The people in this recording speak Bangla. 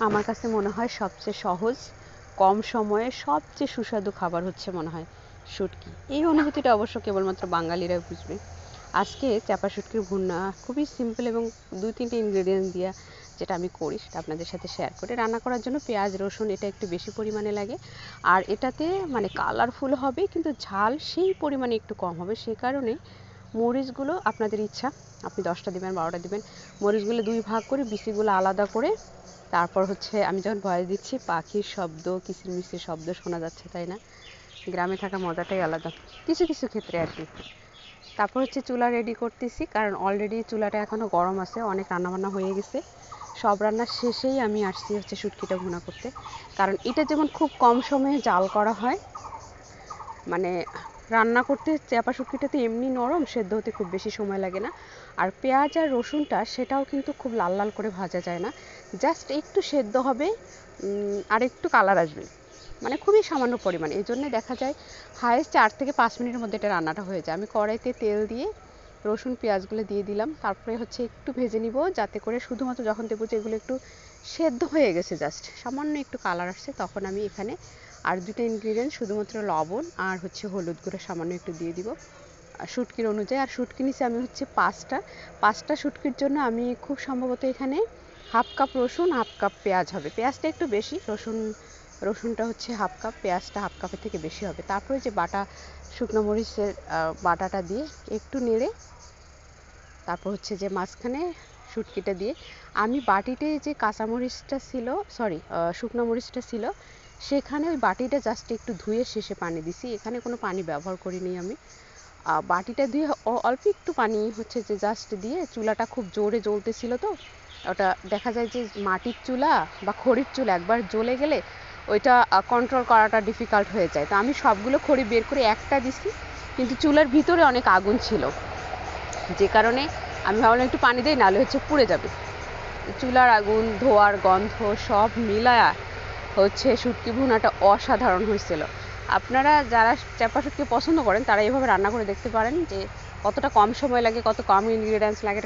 আমার কাছে মনে হয় সবচেয়ে সহজ, কম সময়ে সবচেয়ে সুস্বাদু খাবার হচ্ছে মনে হয় শুটকি। এই অনুভূতিটা অবশ্য কেবলমাত্র বাঙালিরাই বুঝবে। আজকে চাপা শুটকির ভুনা খুবই সিম্পল এবং 2-3টে ইনগ্রেডিয়েন্টস দিয়ে যেটা আমি করি সেটা আপনাদের সাথে শেয়ার করি। রান্না করার জন্য পেঁয়াজ রসুন এটা একটু বেশি পরিমাণে লাগে, আর এটাতে মানে কালারফুল হবে কিন্তু ঝাল সেই পরিমাণে একটু কম হবে। সে কারণে মরিচগুলো আপনাদের ইচ্ছা, আপনি 10টা দিবেন 12টা দিবেন। মরিচগুলো 2 ভাগ করে বিচিগুলো আলাদা করে, তারপর হচ্ছে আমি যখন ভয়েস দিচ্ছি পাখির শব্দ কিচিরমিচির শব্দ শোনা যাচ্ছে, তাই না? গ্রামে থাকা মজাটাই আলাদা কিছু কিছু ক্ষেত্রে আর কি। তারপর হচ্ছে চুলা রেডি করতেছি, কারণ অলরেডি চুলাটা এখনও গরম আছে, অনেক রান্নাবান্না হয়ে গেছে। সব রান্নার শেষেই আমি আসছি হচ্ছে শুটকিটা ভুনা করতে, কারণ এটা যেমন খুব কম সময়ে জাল করা হয়, মানে রান্না করতে চাপা শুটকিটা তো এমনি নরম, সেদ্ধ হতে খুব বেশি সময় লাগে না। আর পেঁয়াজ আর রসুনটা সেটাও কিন্তু খুব লাল লাল করে ভাজা যায় না, জাস্ট একটু সেদ্ধ হবে আর একটু কালার আসবে, মানে খুবই সামান্য পরিমাণে। এই জন্যে দেখা যায় হায়েস্ট 4 থেকে 5 মিনিটের মধ্যে এটা রান্নাটা হয়ে যায়। আমি কড়াইতে তেল দিয়ে রসুন পেঁয়াজগুলো দিয়ে দিলাম, তারপরে হচ্ছে একটু ভেজে নিব, যাতে করে শুধুমাত্র যখন দেখবো যে এগুলো একটু সেদ্ধ হয়ে গেছে, জাস্ট সামান্য একটু কালার আসছে, তখন আমি এখানে আর 2টা ইনগ্রিডিয়েন্ট শুধুমাত্র লবণ আর হচ্ছে হলুদ গুঁড়ো সামান্য একটু দিয়ে দিব শুটকির অনুযায়ী। আর শুটকি নিচে আমি হচ্ছে 5টা শুটকির জন্য আমি খুব সম্ভবত এখানে হাফ কাপ রসুন হাফ কাপ পেঁয়াজ হবে। পেঁয়াজটা একটু বেশি, রসুনটা হচ্ছে হাফ কাপ, পেঁয়াজটা হাফ কাপের থেকে বেশি হবে। তারপরে যে বাটা শুকনো মরিচের বাটাটা দিয়ে একটু নেড়ে, তারপর হচ্ছে যে মাঝখানে শুটকিটা দিয়ে আমি বাটিতে যে কাঁচামরিচটা ছিল, সরি শুকনো মরিচটা ছিল, সেখানে ওই বাটিটা জাস্ট একটু ধুয়ে শেষে পানি দিছি। এখানে কোনো পানি ব্যবহার করিনি আমি। বাটিটা দিয়ে অল্প একটু পানি হচ্ছে যে জাস্ট দিয়ে, চুলাটা খুব জোরে জ্বলতেছিল, তো ওটা দেখা যায় যে মাটির চুলা বা খড়ির চুলা একবার জ্বলে গেলে ওইটা কন্ট্রোল করাটা ডিফিকাল্ট হয়ে যায়। তো আমি সবগুলো খড়ি বের করে একটা দিছি, কিন্তু চুলার ভিতরে অনেক আগুন ছিল, যে কারণে আমি ভাবলাম একটু পানি দিই, নাহলে হচ্ছে পুড়ে যাবে। চুলার আগুন, ধোয়ার গন্ধ সব মিলায়া হচ্ছে শুটকি ভুনাটা অসাধারণ হয়েছিল। আপনারা যারা চাপা শুটকি পছন্দ করেন তারা এভাবে রান্না করে দেখতে পারেন যে কতটা কম সময় লাগে, কত কম ইনগ্রিডিয়েন্টস লাগে,